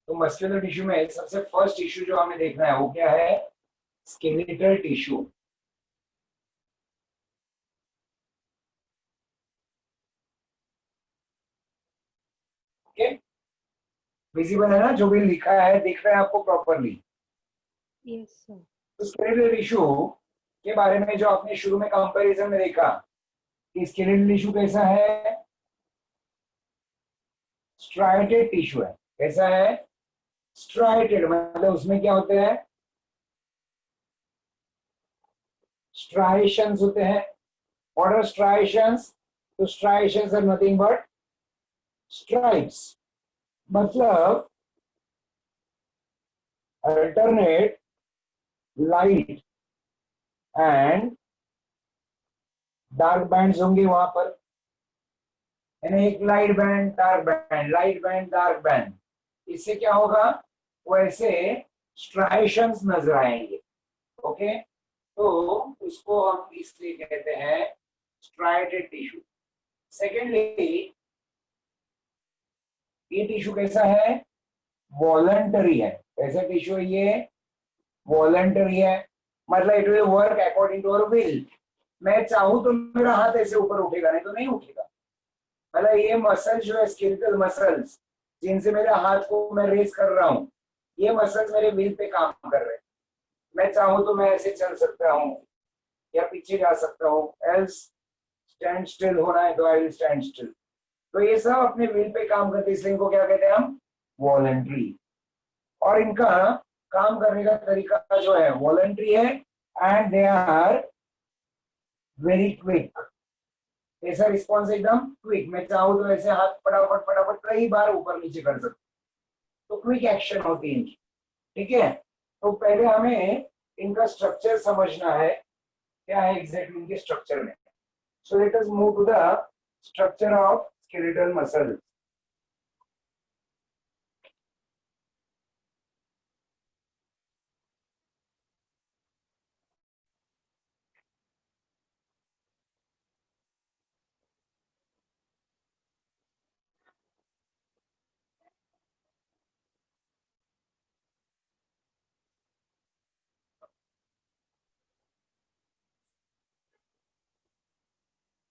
तो muscular tissue में सबसे फर्स्ट टिश्यू जो हमें देखना है वो क्या है? Skeletal tissue. ओके, विजिबल है ना जो भी लिखा है, दिख रहा है आपको प्रॉपरली? Yes sir. तो स्केलेटल टिश्यू के बारे में जो आपने शुरू में कंपैरिजन में देखा कि स्केलेटल टिश्यू कैसा है? स्ट्राइटेड टिश्यू है। कैसा है? स्ट्राइटेड, मतलब उसमें क्या होते हैं? स्ट्राइशंस होते हैं। What are striations? तो striations are nothing but stripes, मतलब alternate light and dark bands होंगे वहां पर, यानी एक light band, dark band, light band, dark band. इससे क्या होगा? वैसे स्ट्राइशंस नजर आएंगे। ओके, तो उसको हम इसलिए कहते हैं स्ट्राइटेड टिश्यू। सेकेंडली, ये टिश्यू कैसा है? वॉलंटरी है। कैसा टिश्यू है ये? वॉलंटरी है, मतलब it will work according to our will. मैं चाहूं तो मेरा हाथ ऐसे ऊपर उठेगा, नहीं तो नहीं उठेगा। मतलब ये मसल जो है, स्केलेटल मसल्स जिनसे मेरे हाथ को मैं रेस कर रहा हूँ, ये मसल्स मेरे विल पे काम कर रहे हैं। मैं चाहूं तो मैं ऐसे चल सकता हूँ या पीछे जा सकता हूँ, एल्स स्टैंड स्टिल होना है तो आई विल स्टैंड स्टिल। तो ये सब अपने विल पे काम करते हैं, इसलिए इनको क्या कहते हैं हम? वॉलंटरी। और इनका काम करने का तरीका जो है वॉलंटरी है, and they are very quick. ऐसा रिस्पॉन्स एकदम क्विक। मैं चाहूँ तो ऐसे हाथ फटाफट फटाफट कई बार ऊपर नीचे कर सकता हूँ। तो क्विक एक्शन होती है इनकी। ठीक है, तो पहले हमें इनका स्ट्रक्चर समझना है, क्या है एग्जैक्टली इनके स्ट्रक्चर में। So let us move to the structure of skeletal muscle.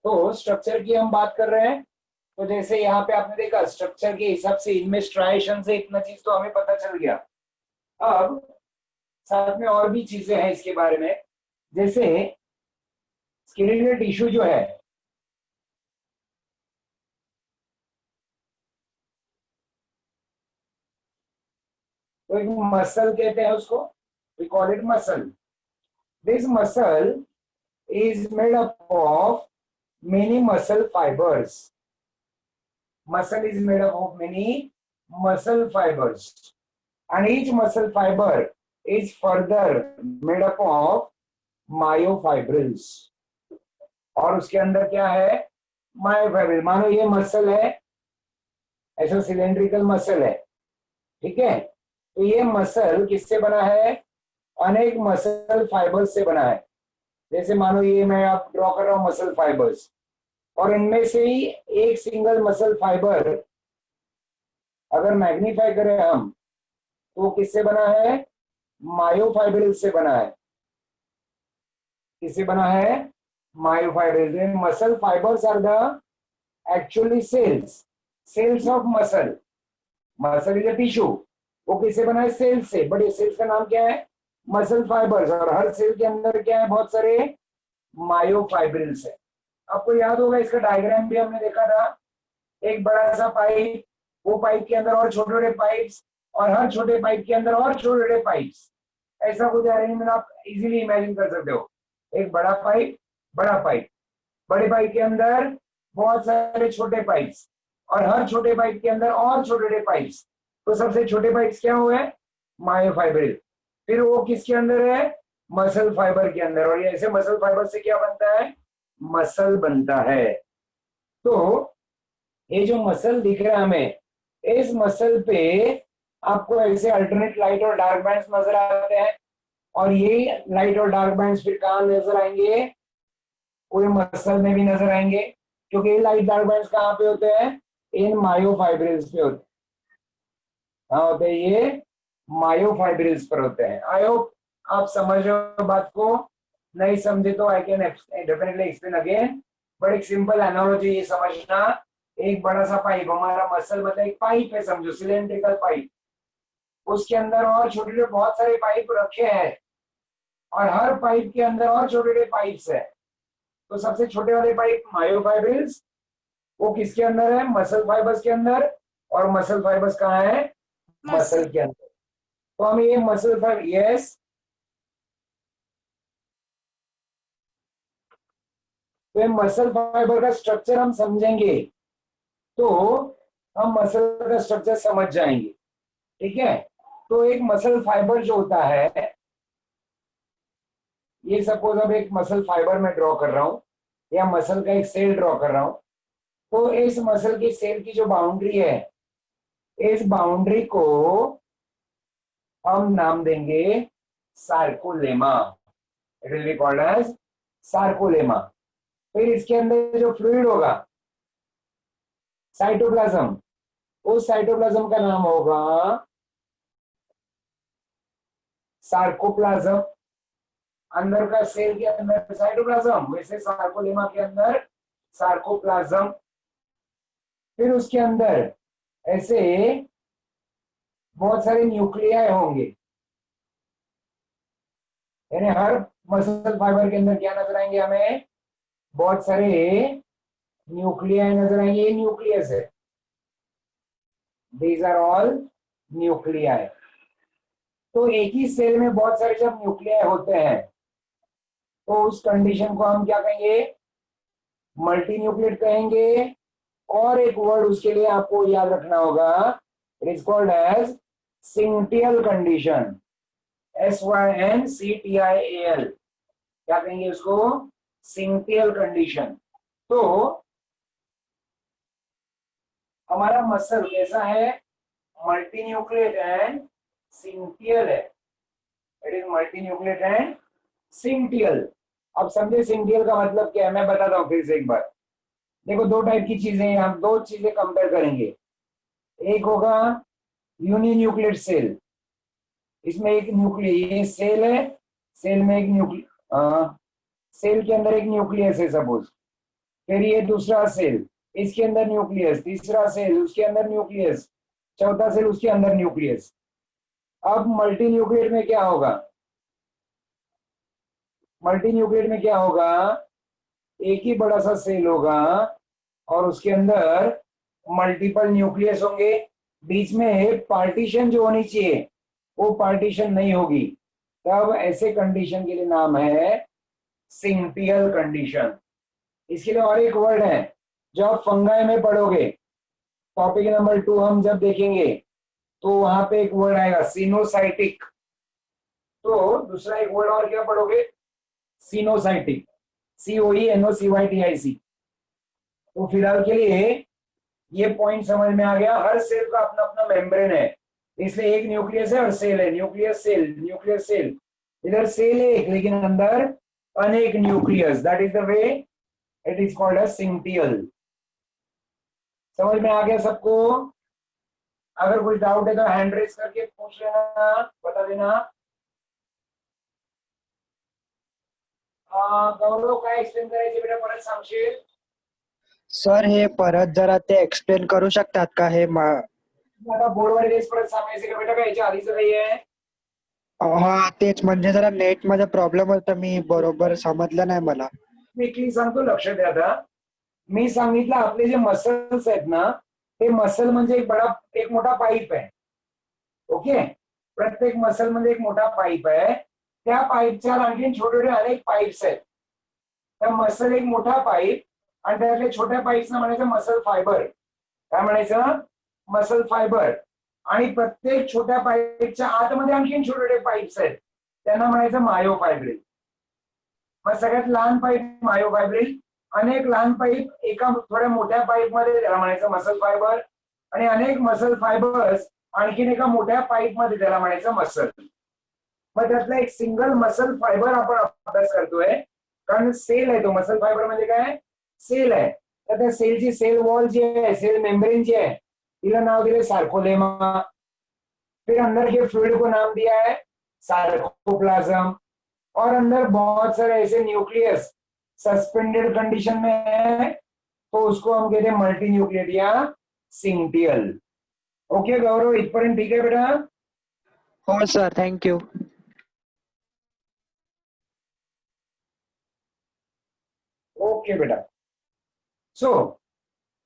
तो स्ट्रक्चर की हम बात कर रहे हैं, तो जैसे यहाँ पे आपने देखा स्ट्रक्चर के हिसाब से इनमें स्ट्राइशन से इतना चीज तो हमें पता चल गया। अब साथ में और भी चीजें हैं इसके बारे में, जैसे स्केलेटल टिश्यू जो है, तो एक मसल कहते हैं उसको, we call it muscle. This muscle is made up of many muscle fibers. Muscle is made up of many muscle fibers, and each muscle fiber is further made up of myofibrils. और उसके अंदर क्या है? Myofibril. मानो ये muscle है, ऐसा cylindrical muscle है। ठीक है, तो ये मसल किससे बना है? अनेक मसल फाइबर्स से बना है। जैसे मानो ये मैं आप ड्रॉ कर रहा हूं मसल फाइबर्स, और इनमें से ही एक सिंगल मसल फाइबर अगर मैग्नीफाई करें हम, तो वो किससे बना है? मायोफाइब्रिल से बना है। किससे बना है? Myofibril. Muscle fibers are the actually cells of muscle. Muscle is a tissue, वो किससे बना है? सेल्स से। बट ये सेल्स का नाम क्या है? Muscle fibres. और हर सेल के अंदर क्या है? बहुत सारे मायोफाइब्रिल्स है। आपको याद होगा इसका डायग्राम भी हमने देखा था, एक बड़ा सा पाइप, वो पाइप के अंदर और छोटे छोटे पाइप्स, और हर छोटे पाइप के अंदर और छोटे छोटे पाइप्स। ऐसा कुछ अरेंजमेंट आप इजीली इमेजिन कर सकते हो। एक बड़ा पाइप, बड़ा पाइप, बड़े पाइप के अंदर बहुत सारे छोटे पाइप्स, और हर छोटे पाइप के अंदर और छोटे छोटे पाइप्स। तो सबसे छोटे पाइप्स क्या हुए? मायोफाइब्रिल। फिर वो किसके अंदर है? मसल फाइबर के अंदर। और ऐसे मसल फाइबर से क्या बनता है? मसल बनता है। तो ये जो मसल दिख रहा है हमें, इस मसल पे आपको ऐसे अल्टरनेट लाइट और डार्क बैंड्स नजर आते हैं। और ये लाइट और डार्क बैंड्स फिर कहाँ नजर आएंगे? पूरे मसल में भी नजर आएंगे, क्योंकि ये लाइट डार्क बैंड्स कहाँ पे होते हैं? इन मायोफाइब्रिल्स पे होते हैं। कहाँ होते हैं ये? मायोफाइब्रिल्स पर होते हैं। आई होप आप समझ रहे हो बात को। नहीं समझे तो I can definitely explain again, but एक सिंपल एनालॉजी ये समझना, एक बड़ा सा पाइप, हमारा मसल मतलब एक पाइप है, समझो सिलेंड्रिकल पाइप, उसके अंदर और छोटे छोटे बहुत सारे पाइप रखे हैं, और हर पाइप के अंदर और छोटे छोटे पाइप्स है। तो सबसे छोटे वाले पाइप मायोफाइब्रिल्स, वो किसके अंदर है? मसल फाइबर्स के अंदर। और मसल फाइबर्स कहाँ है? मसल के अंदर। तो हम ये मसल फाइबर, यस, तो ये मसल फाइबर का स्ट्रक्चर हम समझेंगे तो हम मसल का स्ट्रक्चर समझ जाएंगे, ठीक है। तो एक मसल फाइबर जो होता है, ये सपोज अब एक मसल फाइबर में ड्रॉ कर रहा हूं, या मसल का एक सेल ड्रॉ कर रहा हूं, तो इस मसल की सेल की जो बाउंड्री है, इस बाउंड्री को हम नाम देंगे sarcolemma. It will be called as sarcolemma. फिर इसके अंदर जो फ्लूइड होगा, साइटोप्लाज्म, उस साइटोप्लाज्म का नाम होगा सार्कोप्लाज्म। अंदर का सेल के अंदर साइटोप्लाज्म, वैसे सार्कोलेमा के अंदर सार्कोप्लाज्म। फिर उसके अंदर ऐसे बहुत सारे न्यूक्लियाई होंगे, यानी हर मसल फाइबर के अंदर क्या नजर आएंगे हमें? बहुत सारे न्यूक्लियाई नजर आएंगे। ये न्यूक्लियस है, दीज आर ऑल न्यूक्लियाई। तो एक ही सेल में बहुत सारे जब न्यूक्लियाई होते हैं, तो उस कंडीशन को हम क्या कहेंगे? मल्टी न्यूक्लिएट कहेंगे। और एक वर्ड उसके लिए आपको याद रखना होगा, it is called as syncytial condition. SYNCTIAL, क्या कहेंगे उसको? Syncytial condition. तो हमारा मसल कैसा है? मल्टी न्यूक्लिएट एंड सिंटियल है। It is multi nucleate and syncytial. अब समझे सिंटियल का मतलब क्या है? मैं बताता हूँ फिर से एक बार। देखो, दो टाइप की चीजें हैं, हम दो चीजें कंपेयर करेंगे। एक होगा यूनिन्यूक्लिएट सेल, इसमें एक न्यूक्लियस, ये सेल है, सेल में एक न्यूक्लियस, सेल के अंदर एक न्यूक्लियस है सपोज। फिर ये दूसरा सेल, इसके अंदर न्यूक्लियस, तीसरा सेल, उसके अंदर न्यूक्लियस, चौथा सेल, उसके अंदर न्यूक्लियस। अब मल्टी न्यूक्लिएट में क्या होगा? मल्टी न्यूक्लिएट में क्या होगा? एक ही बड़ा सा सेल होगा, और उसके अंदर मल्टीपल न्यूक्लियस होंगे। बीच में पार्टीशन जो होनी चाहिए, वो पार्टीशन नहीं होगी। तब ऐसे कंडीशन के लिए नाम है सिंटियल कंडीशन। इसके लिए और एक वर्ड है जो आप फंगाई में पढ़ोगे, टॉपिक नंबर 2 हम जब देखेंगे, तो वहां पे एक वर्ड आएगा सिनोसाइटिक। तो दूसरा एक वर्ड और क्या पढ़ोगे? Coenocytic, COENOCYTIC। तो फिलहाल के लिए ये पॉइंट समझ में आ गया। हर सेल का अपना अपना मेम्ब्रेन है, इसलिए एक न्यूक्लियस है और सेल है, न्यूक्लियस सेल, न्यूक्लियस सेल। इधर सेल है एक, लेकिन अंदर अनेक nucleus. That is the way it is called as syncytial. समझ में आ गया सबको? अगर कोई डाउट है तो हैंड रेस करके पूछ लेना, बता देना। गौरव काय एक्सप्लेन करायचे बेटा परत सांगशील? सर हे परत जरा ते एक्सप्लेन करू शकतात का? हे आता बोर्डवर रेस परत सांगायचे का बेटा? काय याच्या आधीच काही आहे? हा तेच, म्हणजे जरा नेट मध्ये प्रॉब्लेम होता, मी बरोबर समजलं नाही मला. क्विकली सांगतो, लक्ष द्या आता. मी सांगितलं आपले जे मसल्स आहेत ना, ते मसल म्हणजे एक मोठा पाईप आहे. ओके, प्रत्येक मसल म्हणजे एक मोठा पाईप आहे. त्या पाईपच्या आणखी छोटे छोटे अनेक पाईप्स आहेत. तर मसल एक मोठा पाईप, आणि त्यातल्या छोट्या पाईप्सना म्हणायचं मसल फायबर. काय म्हणायचं? Muscle fibre. आणि प्रत्येक छोट्या पाईपच्या आतमध्ये आणखी छोटे छोटे पाईप्स आहेत, त्यांना म्हणायचं मायोफायब्रिल. मग सगळ्यात लहान पाईप मायोफायब्रिल, अनेक लहान पाईप एका थोड्या मोठ्या पाईप मध्ये, त्याला म्हणायचं मसल फायबर. आणि अनेक मसल फायबर्स आणखीन एका मोठ्या पाईप मध्ये, त्याला म्हणायचं मसल. मग त्यातला एक सिंगल मसल फायबर आपण अभ्यास करतोय, कारण सेल आहे तो. मसल फायबर म्हणजे काय? सेल आहे. तर त्या सेलची सेल वॉल जी आहे, सेल मेम्ब्रेन जी आहे, तिला नाव दिले सार्कोलेमा. फिर अंदर के फ्लूइड को नाम दिया है सार्कोप्लाज्म, और अंदर बहुत सारे ऐसे न्यूक्लियस सस्पेंडेड कंडीशन में है, तो उसको हम कहते हैं मल्टी न्यूक्लियट या सिंटियल। ओके गौरव, इतपर्यंत ठीक है बेटा? हो सर, थँक यू. ओके बेटा। सो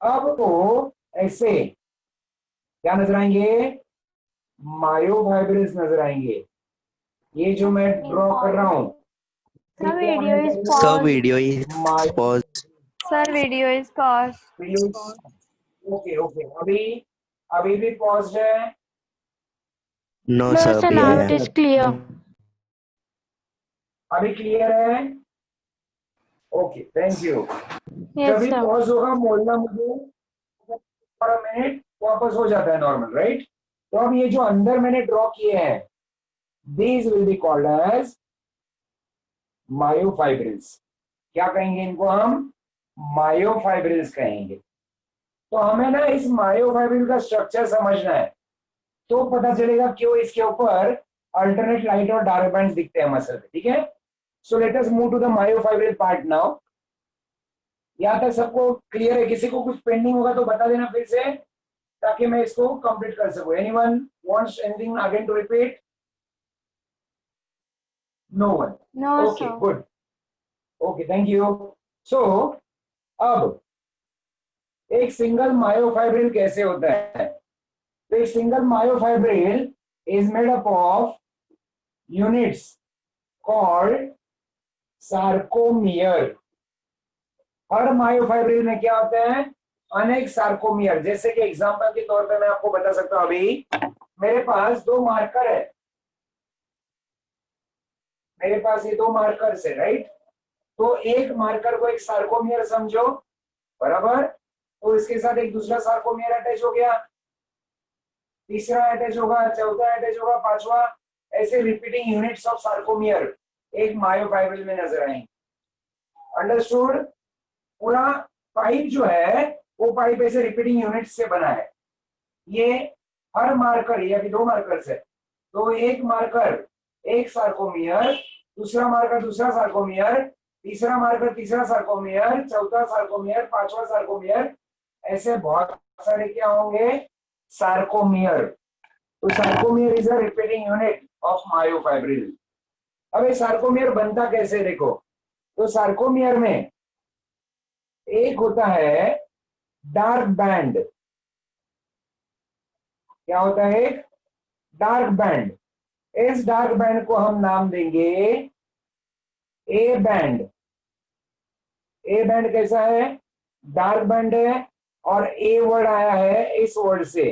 अब तो ऐसे क्या नजर आएंगे? मायोफाइब्रिल्स नजर आएंगे। ये जो मैं ड्रॉ कर रहा हूं, Sir, video is Sir, paused. video is paused. Sir, video is paused. Okay okay, अभी अभी भी पॉज्ड है? No, No, sir, sir, be now है. it is clear. अभी क्लियर है? Okay, thank you. Yes, जब भी sir. पॉज होगा बोलना मुझे, फॉर अ मिनट वापस हो जाता है नॉर्मल, राइट? तो अब ये जो अंदर मैंने ड्रॉ किए हैं, these will be called as myofibrils. क्या कहेंगे इनको हम? मायोफाइब्रिल्स कहेंगे। तो हमें ना इस मायोफाइब्रिल का स्ट्रक्चर समझना है, तो पता चलेगा क्यों इसके ऊपर अल्टरनेट लाइट और डार्क बैंड्स दिखते हैं मसल पे, ठीक है? So let us move to the myofibril part now. यहां तक सबको क्लियर है? किसी को कुछ पेंडिंग होगा तो बता देना फिर से, ताकि मैं इसको कंप्लीट कर सकूं। Anyone wants anything again to repeat? No one? No, okay, sir. Good. Okay, thank you. So अब एक सिंगल मायोफाइब्रिल कैसे होता है? तो एक single myofibril is made up of units called sarcomere. हर मायोफाइब्रिल में क्या होता है? अनेक सार्कोमियर। जैसे कि एग्जांपल के तौर पे मैं आपको बता सकता हूं, अभी मेरे पास दो मार्कर है, मेरे पास ये दो मार्कर्स है, राइट? तो एक मार्कर को एक सार्कोमियर समझो, बराबर? तो इसके साथ एक दूसरा सार्कोमियर अटैच हो गया, तीसरा अटैच होगा, चौथा अटैच होगा, पांचवा, ऐसे रिपीटिंग यूनिट्स ऑफ सार्कोमियर एक मायोफाइब्रिल में नजर आएंगे। अंडरस्टूड? पूरा पाइप जो है वो पाइप ऐसे रिपीटिंग यूनिट्स से बना है। ये हर मार्कर, ये अभी दो मार्कर्स है, तो एक मार्कर एक सार्कोमियर, दूसरा मार्कर दूसरा सार्कोमियर, तीसरा मार्कर तीसरा सार्कोमियर, चौथा सार्कोमियर, पांचवा सार्कोमियर, ऐसे बहुत सारे क्या होंगे? सार्कोमियर। तो sarcomere is a repeating unit of myofibril. अब ये सार्कोमियर बनता कैसे देखो। तो सार्कोमियर में एक होता है डार्क बैंड। क्या होता है? एक डार्क बैंड। इस डार्क बैंड को हम नाम देंगे ए बैंड। ए बैंड कैसा है? डार्क बैंड है, और ए वर्ड आया है इस वर्ड से,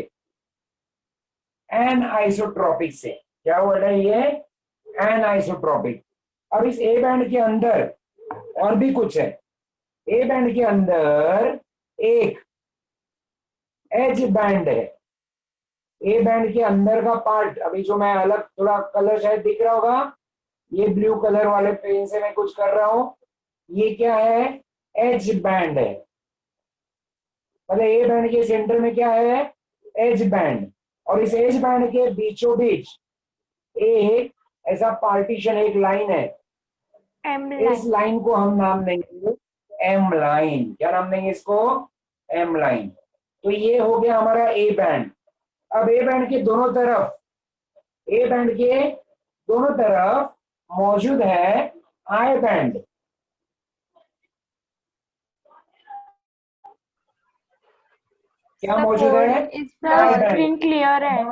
एन आइसोट्रॉपिक से। क्या वर्ड है ये? An isotropic. अब इस ए बैंड के अंदर और भी कुछ है। ए बैंड के अंदर एक एज बैंड है। ए बैंड के अंदर का पार्ट, अभी जो मैं अलग थोड़ा कलर शायद दिख रहा होगा, ये ब्लू कलर वाले पेन से मैं कुछ कर रहा हूं, ये क्या है? एज बैंड है। मतलब ए बैंड के सेंटर में क्या है? As band. और इस एज बैंड के बीचों बीच एक ऐसा पार्टीशन, एक लाइन है। M इस line. लाइन को हम नाम देंगे एम लाइन। क्या नाम देंगे इसको? M line. तो ये हो गया हमारा ए बैंड। अब ए बैंड के दोनों तरफ, ए बैंड के दोनों तरफ मौजूद है आई बैंड। क्या The मौजूद है? code is the I screen band. clear है.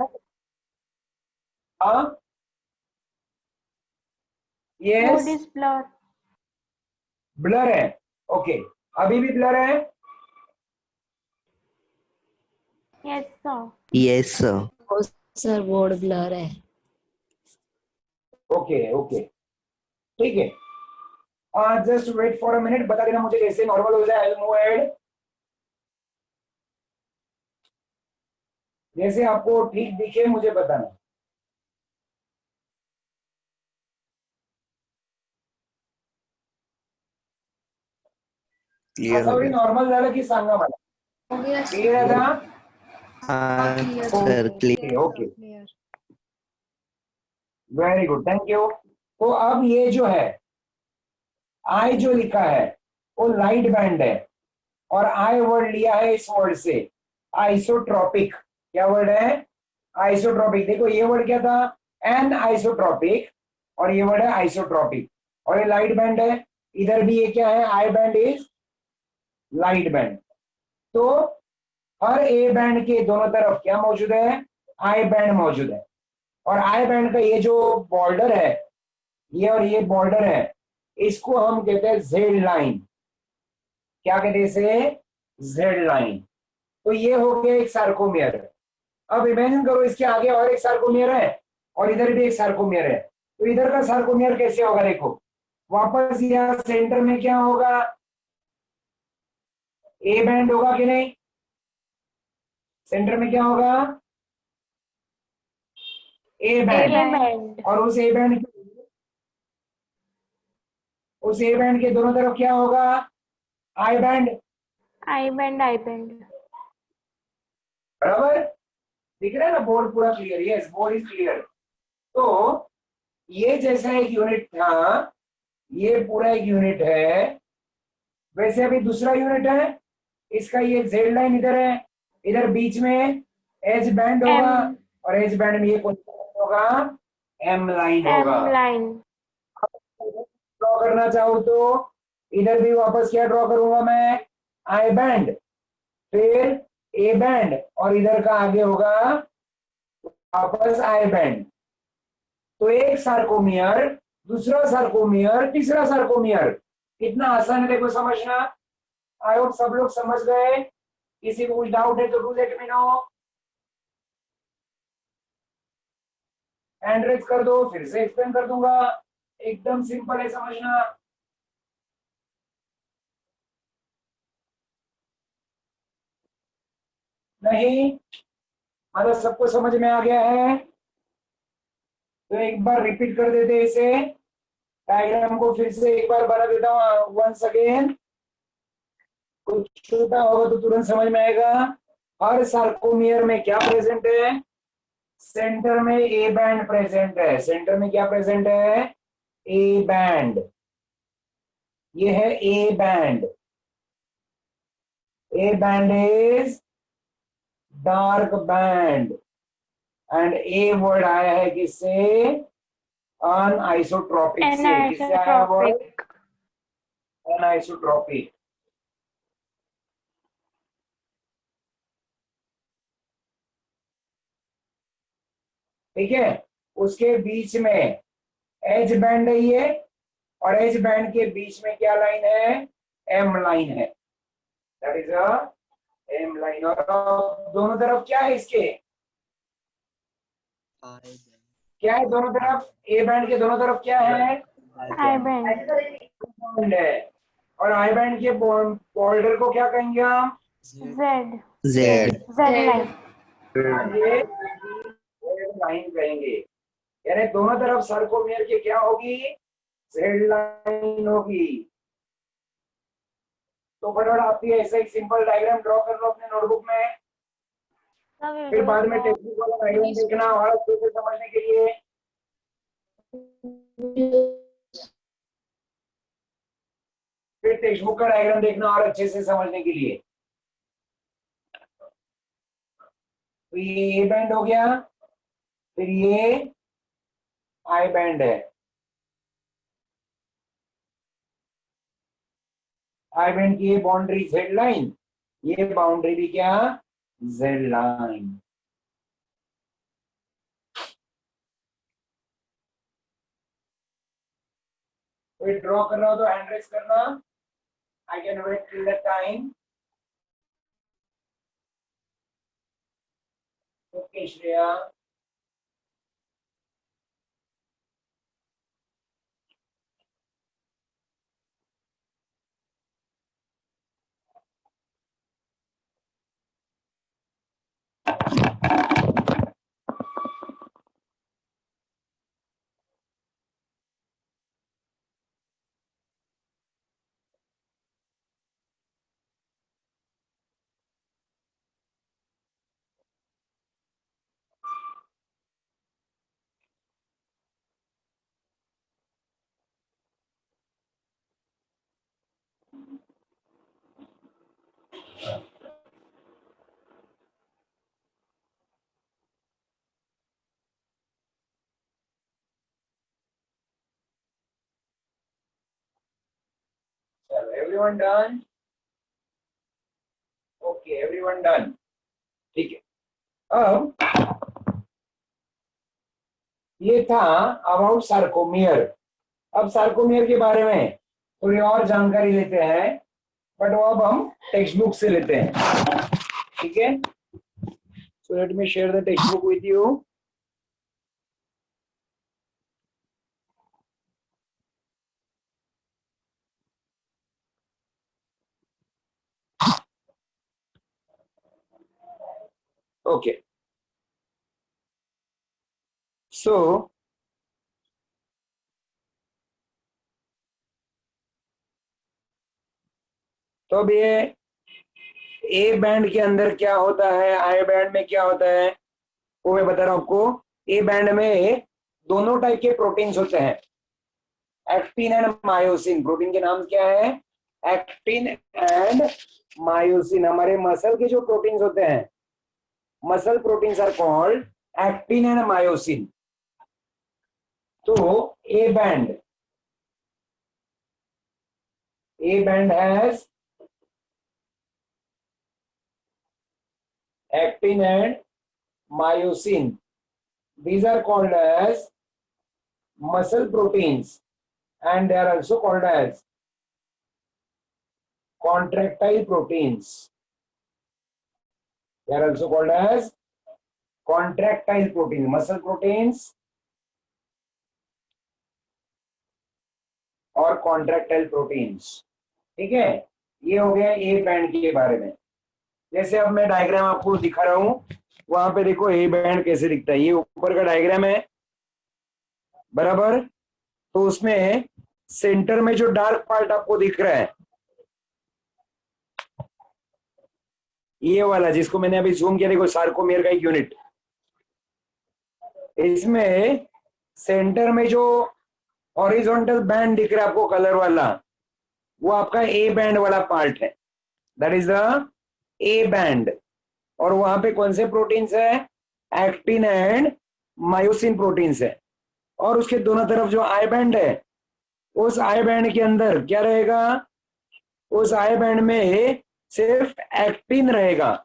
हाँ, Code yes, is blur. Blur है। ओके, अभी भी ब्लर है? Yes, sir. Yes, sir. Sir board blur है। ओके ओके, ठीक है। Just wait for a minute, बता देना मुझे जैसे नॉर्मल हो जाए, आई विल मूव अहेड। जैसे आपको ठीक दिखे मुझे बताना। Clear असं हो गया. नॉर्मल झालं की सांगा मला। क्लियर आहे ना? Sir, clear. Okay okay, Clear. Very good, thank you. तो अब ये जो है आई जो लिखा है वो लाइट बैंड है, और आई वर्ड लिया है इस वर्ड से आइसोट्रॉपिक। क्या वर्ड है? आइसोट्रॉपिक। देखो ये वर्ड क्या था? एन आइसोट्रॉपिक, और ये वर्ड है आइसोट्रॉपिक, और ये लाइट बैंड है। इधर भी ये क्या है? I band is light band. तो हर ए बैंड के दोनों तरफ क्या मौजूद है? आई बैंड मौजूद है। और आई बैंड का ये जो बॉर्डर है, ये और ये बॉर्डर है, इसको हम कहते हैं जेड लाइन। क्या कहते हैं इसे? Z line. तो ये हो गया एक सार्कोमियर। अब इमेजिन करो इसके आगे और एक सार्कोमियर है, और इधर भी एक सार्कोमियर है। तो इधर का सार्कोमियर कैसे होगा? देखो वापस यहाँ सेंटर में क्या होगा? ए बैंड होगा कि नहीं? सेंटर में क्या होगा? ए A बैंड। band. और उस ए बैंड के दोनों तरफ क्या होगा? I band. I band. I band. बराबर दिख रहा है ना? बोर्ड पूरा clear? Yes, board is clear. तो ये जैसा एक यूनिट था, ये पूरा एक यूनिट है, वैसे अभी दूसरा यूनिट है। इसका ये जेड लाइन इधर है, इधर बीच में एज बैंड होगा, M. और एज बैंड में ये कौन सा line होगा? एम लाइन M होगा। line. ड्रॉ करना चाहूँ तो इधर भी वापस क्या ड्रॉ करूंगा मैं? आई बैंड, फिर ए बैंड, और इधर का आगे होगा वापस आई बैंड। तो एक सार्कोमियर, दूसरा सार्कोमियर, तीसरा सार्कोमियर। कितना आसान है देखो समझना। आई होप सब लोग समझ गए। किसी को कुछ डाउट है तो do let me know, hand raise कर दो, फिर से एक्सप्लेन कर दूंगा। एकदम सिंपल है समझना। नहीं मतलब सबको समझ में आ गया है? तो एक बार रिपीट कर देते हैं इसे, डायग्राम को फिर से एक बार बना देता हूँ वंस अगेन। कुछ छोटा होगा तो तुरंत समझ में आएगा। हर सार्कोमियर में क्या प्रेजेंट है? सेंटर में ए बैंड प्रेजेंट है। सेंटर में क्या प्रेजेंट है? A band. ये है A band. A band is dark band, and a word आया है किससे? अनआइसोट्रॉपिक से। किससे आया वर्ड? Anisotropic. अनआइसोट्रॉपिक। ठीक है। उसके बीच में एज बैंड है ये, और एज बैंड के बीच में क्या लाइन है? एम लाइन है। That is a M line. और दोनों तरफ क्या है इसके? क्या है दोनों तरफ? ए बैंड के दोनों तरफ क्या है? I band. बैंड है। और आई बैंड के बॉर्डर को क्या कहेंगे हम? Z. Z. Z line. ये लाइन कहेंगे। यानी दोनों तरफ सर्कोमियर के क्या होगी? जेड लाइन होगी। तो फटाफट आप भी ऐसा एक सिंपल डायग्राम ड्रॉ कर लो अपने नोटबुक में। The फिर video बाद is में paused. टेक्निक वाला डायग्राम देखना और अच्छे से समझने के लिए। फिर टेक्स्ट बुक का डायग्राम देखना और अच्छे से समझने के लिए। तो ये ए बैंड हो गया, फिर ये आई बैंड है। आई बैंड की ये बाउंड्री जेड लाइन, ये बाउंड्री भी क्या? Z line. कोई ड्रॉ कर रहा हो तो हैंड रेज करना। I can wait till the time. Okay Shreya. Everyone done? Okay, everyone done. ठीक है, अब ये था अबाउट सार्कोमियर। अब सार्कोमियर के बारे में थोड़ी और जानकारी लेते हैं, बट वो अब हम टेक्स्ट बुक से लेते हैं। ठीक है, so let me share the textbook with you. Okay, so तो अब ये ए बैंड के अंदर क्या होता है, आई बैंड में क्या होता है, वो मैं बता रहा हूं आपको। ए बैंड में दोनों टाइप के प्रोटीन्स होते हैं, एक्टिन एंड मायोसिन। प्रोटीन के नाम क्या है? Actin and myosin. हमारे मसल के जो प्रोटीन्स होते हैं, muscle proteins are called actin and myosin. तो A band has actin and myosin. These are called as muscle proteins, and they are also called as contractile proteins. They are also called as contractile proteins, muscle proteins और contractile proteins. ठीक है, ये हो गया A band के बारे में। जैसे अब मैं डायग्राम आपको दिखा रहा हूं, वहां पे देखो ए बैंड कैसे दिखता है। ये ऊपर का डायग्राम है, बराबर। तो उसमें सेंटर में जो डार्क पार्ट आपको दिख रहा है, ये वाला जिसको मैंने अभी जूम किया, देखो सार्कोमेयर का एक यूनिट। इसमें सेंटर में जो हॉरिजॉन्टल बैंड दिख रहा है आपको कलर वाला, वो आपका ए बैंड वाला पार्ट है, that is the A band. और वहां पे कौन से प्रोटीन्स है? एक्टिन एंड मायोसिन प्रोटीन्स है। और उसके दोनों तरफ जो आई बैंड है, उस आई बैंड के अंदर क्या रहेगा? उस आई बैंड में सिर्फ एक्टिन रहेगा।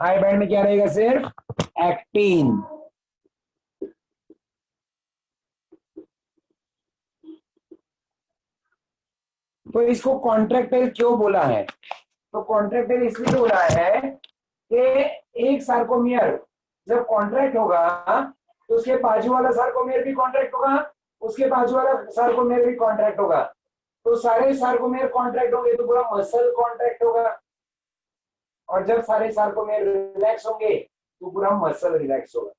आई बैंड में क्या रहेगा? सिर्फ एक्टिन। तो इसको कॉन्ट्रैक्टाइल क्यों बोला है? तो कॉन्ट्रैक्टाइल इसलिए बोला है कि एक सार्कोमियर जब कॉन्ट्रैक्ट होगा तो उसके बाजू वाला सार्कोमियर भी कॉन्ट्रैक्ट होगा, उसके बाजू वाला सार्कोमियर भी कॉन्ट्रैक्ट होगा। तो सारे सार्कोमियर कॉन्ट्रैक्ट होंगे तो पूरा मसल कॉन्ट्रैक्ट होगा, और जब सारे सार्कोमियर रिलैक्स होंगे तो पूरा मसल रिलैक्स होगा।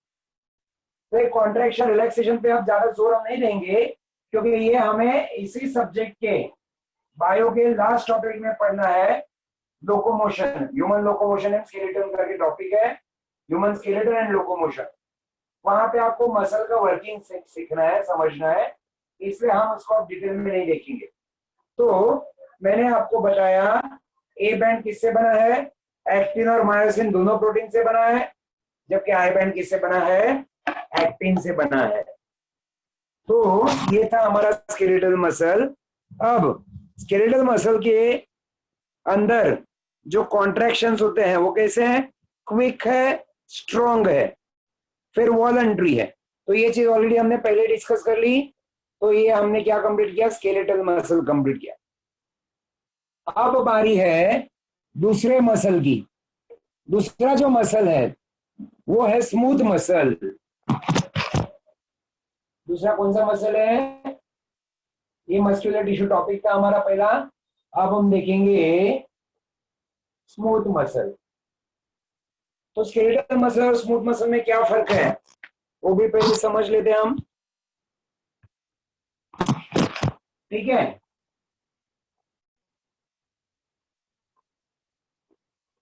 तो कॉन्ट्रैक्शन रिलैक्सेशन पे अब ज्यादा जोर हम नहीं देंगे, क्योंकि ये हमें इसी सब्जेक्ट के बायो के लास्ट टॉपिक में पढ़ना है, locomotion, human locomotion and skeleton करके टॉपिक है, ह्यूमन स्केलेटन एंड लोकोमोशन। वहां पे आपको मसल का वर्किंग सीखना है, समझना है, इसलिए हम उसको अब डिटेल में नहीं देखेंगे। तो मैंने आपको बताया ए बैंड किससे बना है? एक्टिन और मायोसिन दोनों प्रोटीन से बना है, जबकि आई बैंड किससे बना है? एक्टिन से बना है। तो ये था हमारा स्केलेटल मसल। अब स्केलेटल मसल के अंदर जो कॉन्ट्रैक्शंस होते हैं वो कैसे हैं? क्विक है, स्ट्रॉन्ग है, फिर वॉलंटरी है। तो ये चीज ऑलरेडी हमने पहले डिस्कस कर ली। तो ये हमने क्या कंप्लीट किया? स्केलेटल मसल कंप्लीट किया। अब बारी है दूसरे मसल की। दूसरा जो मसल है वो है स्मूथ मसल। दूसरा कौन सा मसल है? ये मस्कुलर टिश्यू टॉपिक था हमारा पहला। अब हम देखेंगे स्मूथ मसल। तो स्केलेटल मसल और स्मूथ मसल में क्या फर्क है वो भी पहले समझ लेते हैं हम, ठीक है।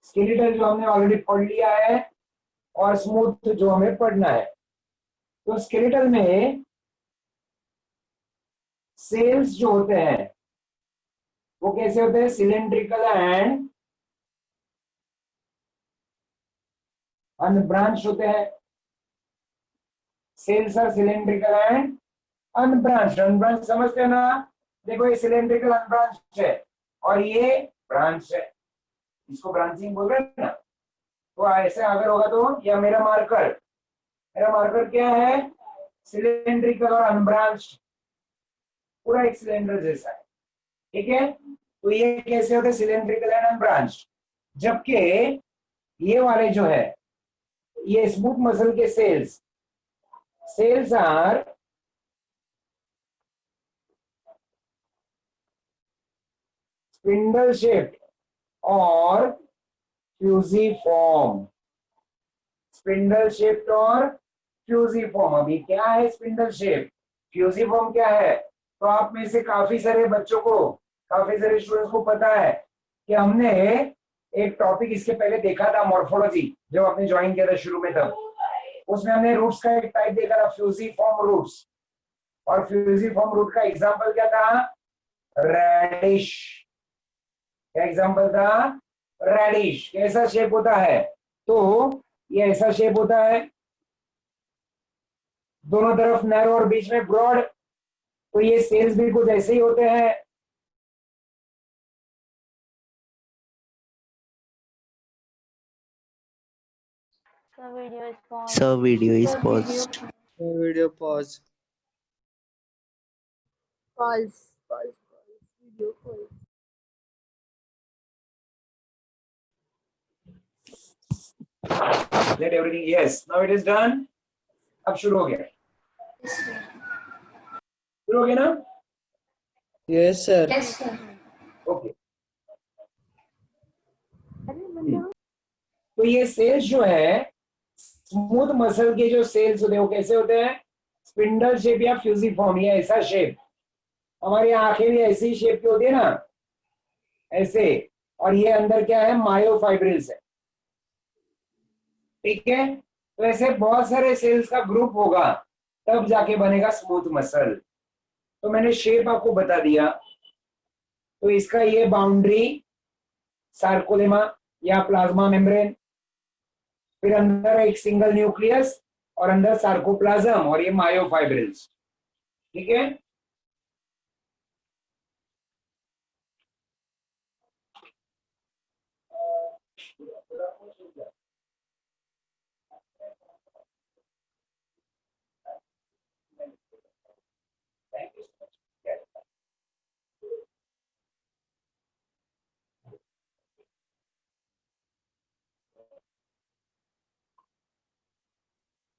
स्केलेटल जो हमने ऑलरेडी पढ़ लिया है और स्मूथ जो हमें पढ़ना है। तो स्केलेटल में सेल्स जो होते हैं वो कैसे होते हैं? सिलेंड्रिकल एंड अनब्रांच होते हैं। Cells are cylindrical and unbranch. Unbranch समझते हैं ना? देखो ये सिलेंड्रिकल अनब्रांच है, और ये ब्रांच है, इसको ब्रांचिंग बोल रहे हैं ना। तो ऐसे अगर होगा तो यह मेरा मार्कर क्या है, सिलेंड्रिकल और अनब्रांच्ड, पूरा एक सिलेंडर जैसा है, ठीक है। तो ये कैसे होते हैं, सिलेंड्रिकल एंड अनब्रांच्ड। जबकि ये वाले जो है, ये स्मूथ मसल के सेल्स आर स्पिंडल शेप्ड और फ्यूजिफॉर्म। स्पिंडल शेप्ड और फ्यूजिफॉर्म। अभी क्या है स्पिंडल शेप, फ्यूजिफॉर्म क्या है? तो आप में से काफी सारे बच्चों को, काफी सारे स्टूडेंट्स को पता है कि हमने एक टॉपिक इसके पहले देखा था, मॉर्फोलॉजी, जब आपने ज्वाइन किया था शुरू में, तब उसमें हमने रूट्स का एक टाइप देखा था, फ्यूजिफॉर्म रूट्स। और फ्यूजिफॉर्म रूट का एग्जांपल क्या था, रेडिश। क्या एग्जांपल था, रेडिश। कैसा शेप होता है, तो ये ऐसा शेप होता है, दोनों तरफ नैरो और बीच में ब्रॉड। तो ये सेल्स भी कुछ ऐसे ही होते हैं। The video is paused. Sir, video is paused. Video pause. Pause. Video pause. Let everything, yes, now it is done. अब शुरू हो गया, शुरू हो गया ना? Yes, sir. ओके। तो ये सेल्स जो है, स्मूथ मसल के जो सेल्स होते हैं वो कैसे होते हैं, स्पिंडल शेप या फ्यूजिफॉर्म, या ऐसा शेप। हमारी आंखें भी ऐसी शेप की होती है ना, ऐसे। और ये अंदर क्या है, मायोफाइब्रिल्स है, ठीक है। तो ऐसे बहुत सारे सेल्स का ग्रुप होगा, तब जाके बनेगा स्मूथ मसल। तो मैंने शेप आपको बता दिया। तो इसका ये बाउंड्री सार्कोलेमा या प्लाज्मा मेम्ब्रेन, फिर अंदर एक सिंगल न्यूक्लियस और अंदर सार्कोप्लाज्म और ये मायोफाइब्रिल्स, ठीक है।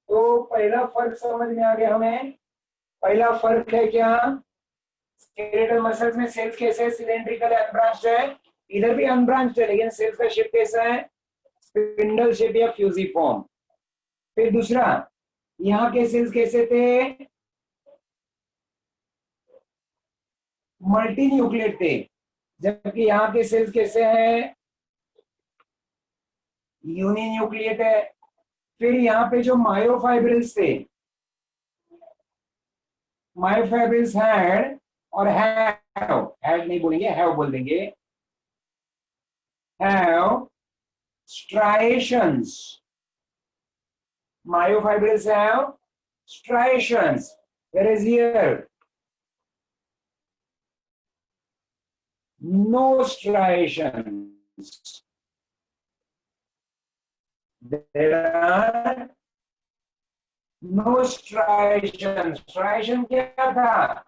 तो पहला फर्क समझ में आ गया हमें। पहला फर्क है क्या, स्केलेटल मसल्स में सेल्स कैसे सिलेंड्रिकल अनब्रांच्ड है, इधर भी अनब्रांच्ड है, लेकिन सेल्स का शेप कैसा है, स्पिंडल शेप या फ्यूजिफॉर्म। फिर दूसरा, यहाँ के सेल्स कैसे थे, मल्टी न्यूक्लिएट थे, जबकि यहाँ के सेल्स कैसे हैं, यूनि न्यूक्लिएट है। फिर यहाँ पे जो मायोफाइब्रिल्स थे, मायोफाइब्रिल्स हैड और हैड नहीं बोलेंगे, हैव बोल देंगे, have striations. Myofibrils have striations, whereas here no striations. There are no striations. Striation क्या था,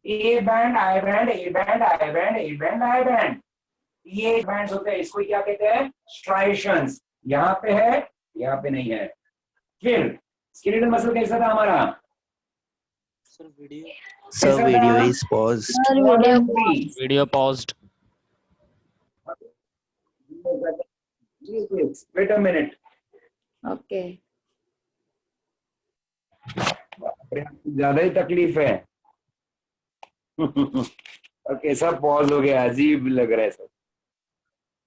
A band, I band, A band, I band, A band, I band. ये bands होते हैं, इसको क्या कहते हैं, स्ट्राइशंस। यहाँ पे है, यहाँ पे नहीं है। फिर स्केलेटल मसल कैसा था हमारा, Sir, video is paused. Video paused. Wait a minute. Okay. ज्यादा ही तकलीफ है। ओके, सब पॉज हो गया, अजीब लग रहा है सब,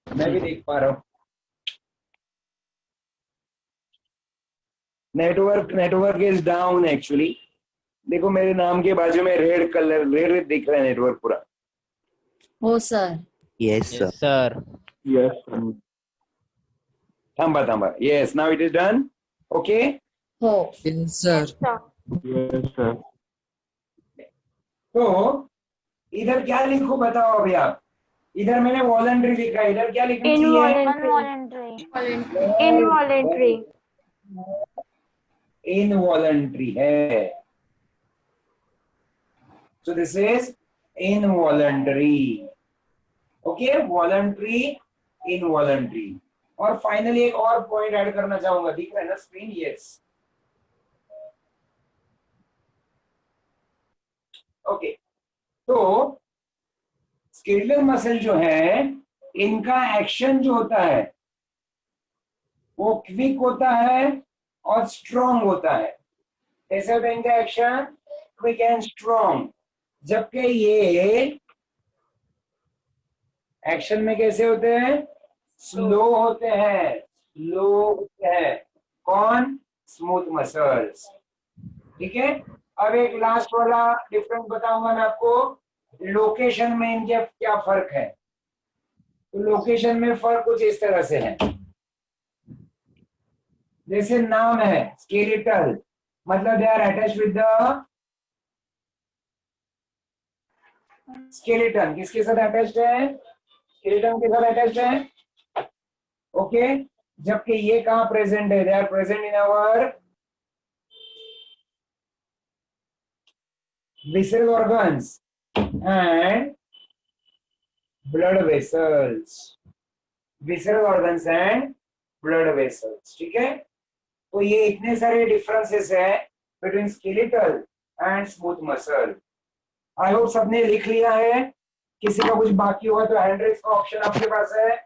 मैं भी देख पा रहा हूँ। Network is down actually. देखो मेरे नाम के बाजू में रेड कलर, रेड दिख रहा है नेटवर्क पूरा। हो sir. Yes, sir. Yes, sir. Yes, थांबा, yes, now it is done. Okay, हो. Yes, sir. So, तो इधर क्या लिखो बताओ अभी आप, इधर मैंने वॉलंटरी लिखा है, इधर क्या लिखना चाहिए? Involuntary. Involuntary. इनवॉलंटरी है, so this is involuntary. Okay, voluntary, involuntary. और फाइनली एक और पॉइंट ऐड करना चाहूंगा, दिख रहा है ना स्क्रीन? यस. ओके, तो स्केलेटल मसल जो है, इनका एक्शन जो होता है वो क्विक होता है और स्ट्रॉन्ग होता है. कैसे होता है इनका एक्शन? Quick and strong. जबकि ये एक्शन में कैसे होते हैं? स्लो होते हैं, स्लो होते हैं. कौन? Smooth muscles. ठीक है. अब एक लास्ट वाला डिफरेंस बताऊंगा मैं आपको, लोकेशन में इनके क्या फर्क है. तो लोकेशन में फर्क कुछ इस तरह से है. जैसे नाम है स्केलेटल, मतलब they are attached with the skeleton. किसके साथ अटैच्ड है? स्केलेटन के साथ अटैच्ड है. ओके. जबकि ये कहां प्रेजेंट है? They are present in our visceral organs and blood vessels. Visceral organs and blood vessels. ठीक है. तो ये इतने सारे डिफरेंसेस है between skeletal and smooth muscle. I hope सबने लिख लिया है. किसी का कुछ बाकी हुआ तो हैंड रेज का ऑप्शन आपके पास है.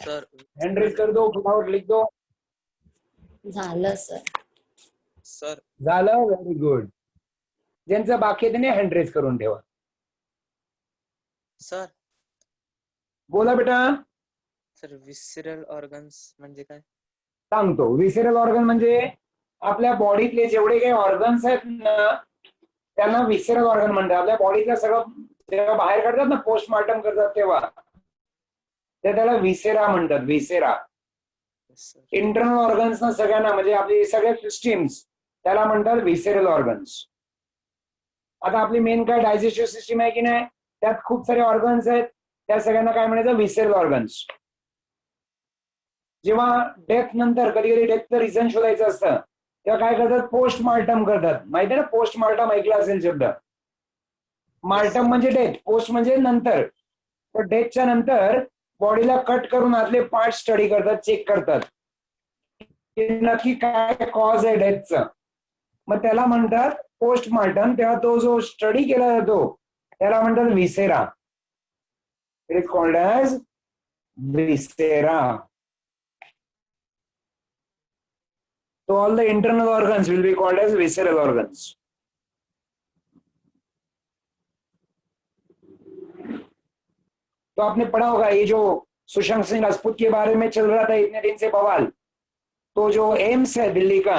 सर हैंड रेज कर दो, फटाफट लिख दो. झालं सर. सर झालं. Very good. ज्यांचं बाकी आहे त्याने हँड रेज करून ठेवा. सर बोला बेटा. सर विसरल ऑर्गन्स म्हणजे काय? सांगतो. विसेरल ऑर्गन म्हणजे आपल्या बॉडीतले जेवढे काही ऑर्गन्स आहेत ना, त्यांना विसेरल ऑर्गन म्हणतात. आपल्या बॉडीतलं सगळं जेव्हा बाहेर काढतात ना, पोस्टमार्टम करतात तेव्हा, ते त्याला विसेरा म्हणतात. विसेरा. सर इंटरनल ऑर्गन्स ना सगळ्यांना, म्हणजे आपली सगळ्या सिस्टीम्स, त्याला म्हणतात विसेरल ऑर्गन्स. आता आपली मेन काय डायजेस्टिव्ह सिस्टीम आहे की नाही, त्यात खूप सारे ऑर्गन्स आहेत. त्या सगळ्यांना काय म्हणायचं? Visceral organs. जेव्हा डेथ नंतर कधी कधी डेथचं रिझन शोधायचं असतं, तेव्हा काय करतात? पोस्टमार्टम करतात. माहिती आहे ना, पोस्टमार्टम ऐकला असेल शब्द. मार्टम म्हणजे डेथ, पोस्ट म्हणजे नंतर. तर डेथच्या नंतर बॉडीला कट करून आतले पार्ट स्टडी करतात, चेक करतात की नक्की काय कॉज आहे डेथचं. मग त्याला म्हणतात पोस्टमार्टम. तेव्हा तो जो स्टडी केला जातो त्याला म्हणतात viscera. It is called as viscera. So all the internal organs will be called as visceral organs. तो आपने पढ़ा होगा ये जो सुशांत सिंह राजपूत के बारे में चल रहा था इतने दिन से बवाल, तो जो एम्स है दिल्ली का,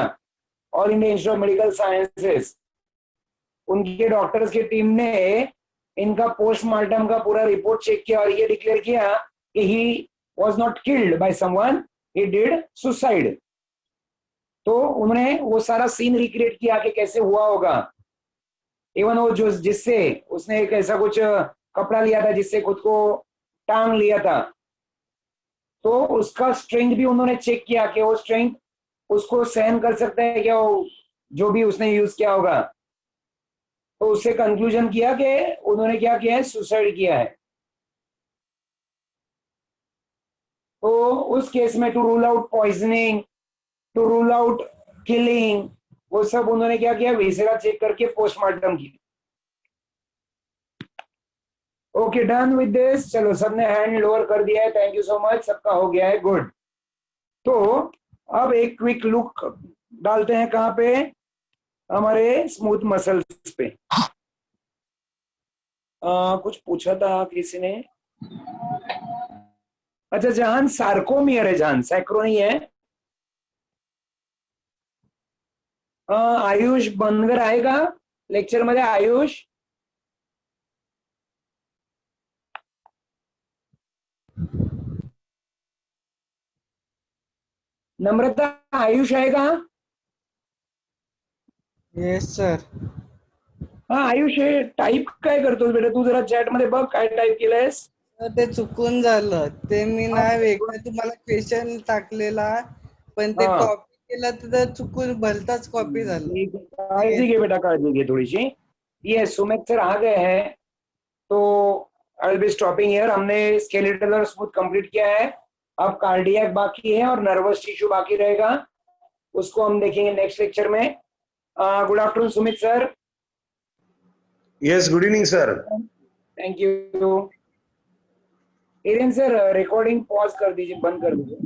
all India institute of medical sciences, उनके डॉक्टर्स की टीम ने इनका पोस्टमार्टम का पूरा रिपोर्ट चेक किया और ये डिक्लेयर किया कि he was not killed by someone, he did suicide. तो उन्होंने वो सारा सीन रिक्रिएट किया कि कैसे हुआ होगा. इवन वो जो जिससे उसने एक ऐसा कुछ कपड़ा लिया था जिससे खुद को टांग लिया था, तो उसका स्ट्रेंथ भी उन्होंने चेक किया कि वो स्ट्रेंथ उसको सहन कर सकता है क्या, वो जो भी उसने यूज किया होगा. तो उससे कंक्लूजन किया कि उन्होंने क्या किया है? सुसाइड किया है. तो उस केस में to rule out poisoning, to rule out killing, वो सब उन्होंने क्या किया? विसेरा चेक करके पोस्टमार्टम किया. Okay, done with this. चलो सबने हैंड लोअर कर दिया है. Thank you so much. सबका हो गया है. गुड. तो अब एक क्विक लुक डालते हैं कहां पे? हमारे स्मूथ मसल्स पे. कुछ पूछा था किसी ने. अच्छा जहान सार्कोमियर है, जहान सैक्रो नहीं है. आयुष बनगर आएगा लेक्चर मध्ये? आयुष, नम्रता, आयुष आएगा? Yes sir. हा आयुष, हे टाईप काय करतोस बेटा तू? जरा चॅट मध्ये बघ काय टाईप केलंयस. तर ते चुकून झालं ते मी नाही वेगळं तुम्हाला क्वेश्चन टाकलेला पण ते हाँ कॉपी केलं तर चुकून भलताच कॉपी झालं ठीक है, काळजी घे बेटा, काळजी घे थोड़ी सी। ये सुमित सर आ गए हैं, तो I will be stopping here. हमने स्केलेटल और स्मूथ कंप्लीट किया है, अब कार्डियक बाकी है और नर्वस टिश्यू बाकी रहेगा, उसको हम देखेंगे नेक्स्ट लेक्चर में। Good afternoon Sumit sir. Yes, good evening, sir. Thank you. Aryan sir recording pause कर दीजिए, बंद कर दीजिए।